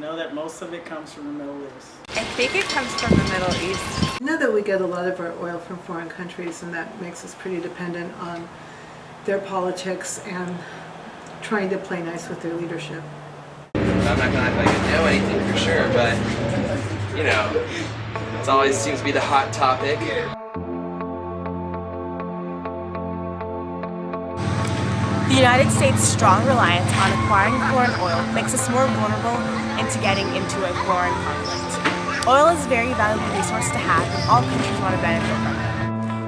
know that most of it comes from the Middle East. I think it comes from the Middle East. I know that we get a lot of our oil from foreign countries, and that makes us pretty dependent on their politics and trying to play nice with their leadership. I'm not gonna act like I know anything for sure, but you know, it always seems to be the hot topic. The United States' strong reliance on acquiring foreign oil makes us more vulnerable into getting into a foreign conflict. Oil is a very valuable resource to have, and all countries want to benefit from it,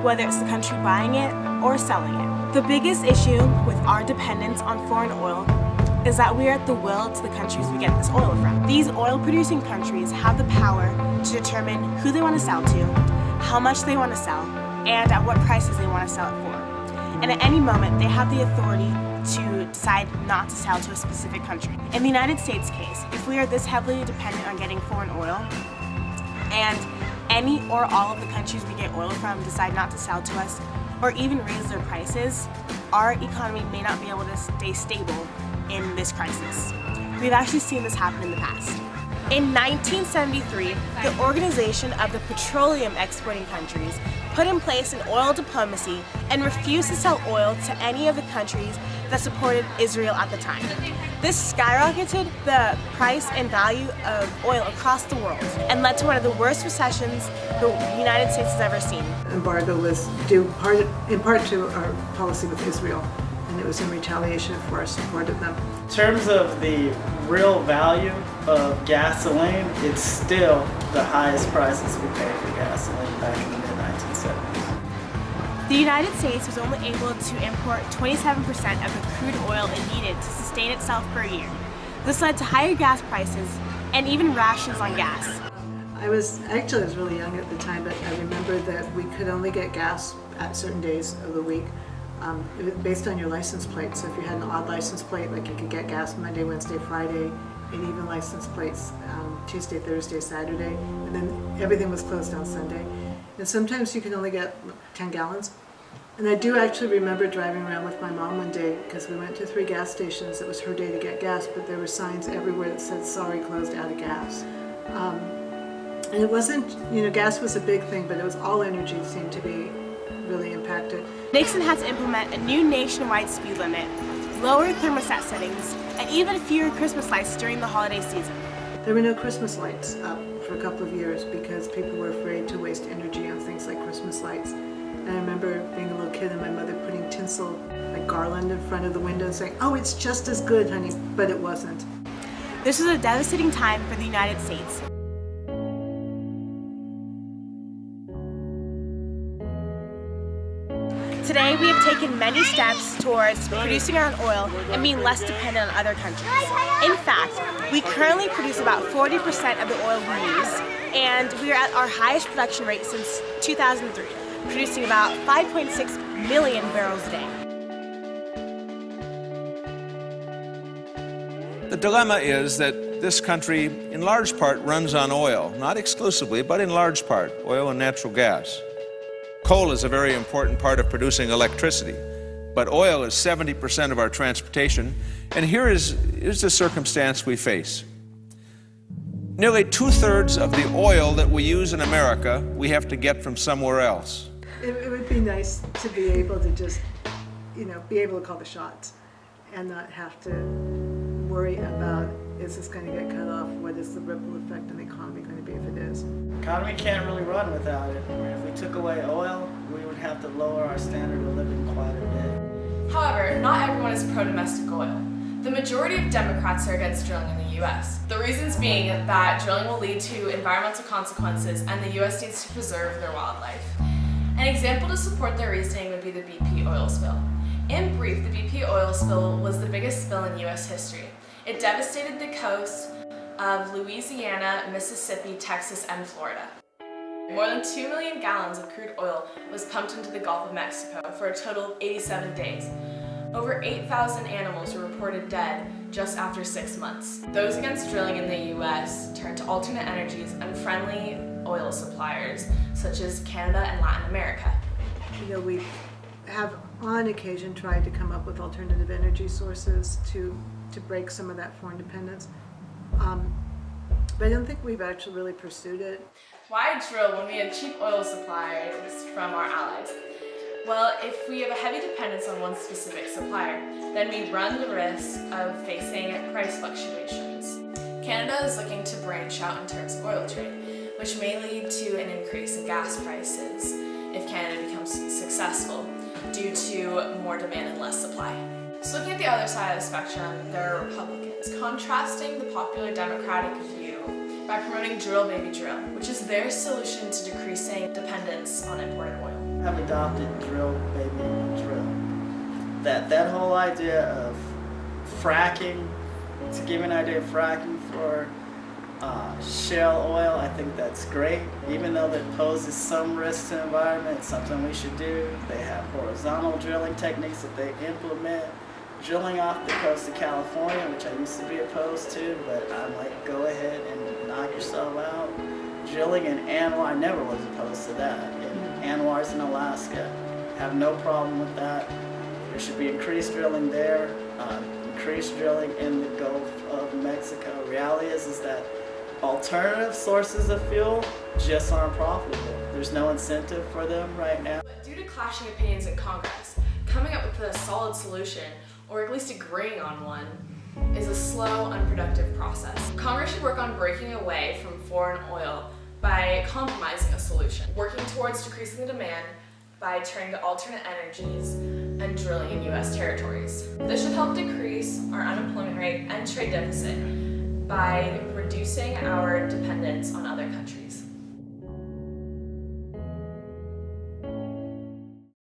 whether it's the country buying it or selling it. The biggest issue with our dependence on foreign oil is that we are at the will to the countries we get this oil from. These oil-producing countries have the power to determine who they want to sell to, how much they want to sell, and at what prices they want to sell it for. And at any moment, they have the authority to decide not to sell to a specific country. In the United States case, if we are this heavily dependent on getting foreign oil, and any or all of the countries we get oil from decide not to sell to us, or even raise their prices, our economy may not be able to stay stable in this crisis. We've actually seen this happen in the past. In 1973, the Organization of the Petroleum Exporting Countries put in place an oil diplomacy and refused to sell oil to any of the countries that supported Israel at the time. This skyrocketed the price and value of oil across the world and led to one of the worst recessions the United States has ever seen. Embargo was due in part to our policy with Israel, and it was in retaliation for our support of them. In terms of the real value of gasoline, it's still the highest prices we paid for gasoline back in the mid-1970s. The United States was only able to import 27% of the crude oil it needed to sustain itself for a year. This led to higher gas prices and even rations on gas. I was really young at the time, but I remember that we could only get gas at certain days of the week. It was based on your license plate. So if you had an odd license plate, like you could get gas Monday, Wednesday, Friday, and even license plates Tuesday, Thursday, Saturday, and then everything was closed on Sunday. And sometimes you can only get 10 gallons. And I do actually remember driving around with my mom one day because we went to 3 gas stations. It was her day to get gas, but there were signs everywhere that said, "Sorry, closed, out of gas." And it wasn't, gas was a big thing, but it was all energy seemed to be really impacted. Nixon had to implement a new nationwide speed limit, lower thermostat settings, and even fewer Christmas lights during the holiday season. There were no Christmas lights up for a couple of years because people were afraid to waste energy on things like Christmas lights. And I remember being a little kid and my mother putting tinsel, like garland, in front of the window and saying, "Oh, it's just as good, honey," but it wasn't. This was a devastating time for the United States. Today, we have taken many steps towards producing our own oil and being less dependent on other countries. In fact, we currently produce about 40% of the oil we use, and we are at our highest production rate since 2003, producing about 5.6 million barrels a day. The dilemma is that this country, in large part, runs on oil. Not exclusively, but in large part, oil and natural gas. Coal is a very important part of producing electricity, but oil is 70% of our transportation, and here is the circumstance we face. Nearly 2/3 of the oil that we use in America, we have to get from somewhere else. It would be nice to be able to just, be able to call the shots and not have to worry about, is this going to get cut off? What is the ripple effect on the economy going to be if it is? The economy can't really run without it. If we took away oil, we would have to lower our standard of living quite a bit. However, not everyone is pro-domestic oil. The majority of Democrats are against drilling in the U.S. The reasons being that drilling will lead to environmental consequences and the U.S. needs to preserve their wildlife. An example to support their reasoning would be the BP oil spill. In brief, the BP oil spill was the biggest spill in U.S. history. It devastated the coasts of Louisiana, Mississippi, Texas, and Florida. More than 2 million gallons of crude oil was pumped into the Gulf of Mexico for a total of 87 days. Over 8,000 animals were reported dead just after 6 months. Those against drilling in the U.S. turned to alternate energies and friendly oil suppliers, such as Canada and Latin America. We have on occasion tried to come up with alternative energy sources to break some of that foreign dependence. But I don't think we've actually really pursued it. Why drill when we have cheap oil supplies from our allies? Well, if we have a heavy dependence on one specific supplier, then we run the risk of facing price fluctuations. Canada is looking to branch out in terms of oil trade, which may lead to an increase in gas prices if Canada becomes successful due to more demand and less supply. So looking at the other side of the spectrum, there are Republicans, contrasting the popular Democratic view by promoting drill baby drill, which is their solution to decreasing dependence on imported oil. Have adopted drill baby drill. That whole idea of fracking, to give you an idea of fracking for shale oil, I think that's great. Even though that poses some risk to the environment, it's something we should do. They have horizontal drilling techniques that they implement. Drilling off the coast of California, which I used to be opposed to, but I'm like, go ahead and knock yourself out. Drilling in ANWR, I never was opposed to that. ANWR's in Alaska, have no problem with that. There should be increased drilling there, increased drilling in the Gulf of Mexico. Reality is that alternative sources of fuel just aren't profitable. There's no incentive for them right now. But due to clashing opinions in Congress, coming up with a solid solution, or at least agreeing on one, is a slow, unproductive process. Congress should work on breaking away from foreign oil by compromising a solution, working towards decreasing the demand by turning to alternate energies and drilling in U.S. territories. This should help decrease our unemployment rate and trade deficit by reducing our dependence on other countries.